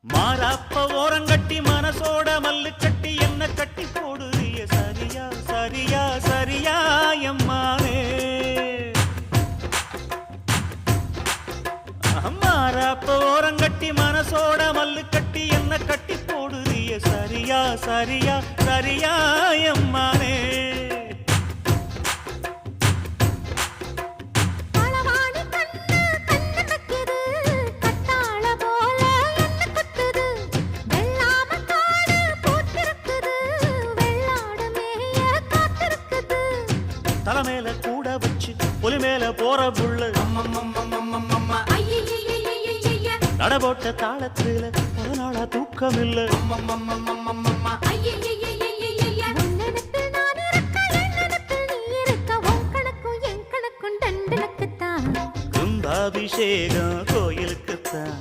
மாறாப்ப ஓரங்கட்டி மனசோட மல்லு கட்டி என்ன கட்டி போடுறிய சரியா சரியா சரியா எம்மானே மாறாப்ப ஓரங்கட்டி மனசோட மல்லு கட்டி என்ன கட்டி போடுறிய சரியா சரியா சரியா எம்மானே தலைமையில கூட வச்சு புலி மேல போற புள்ள நடபோட்ட தாளத்துல பல நாளா தூக்கம் இல்ல கும்பாபிஷேகம் கோயிலுக்குத்தான்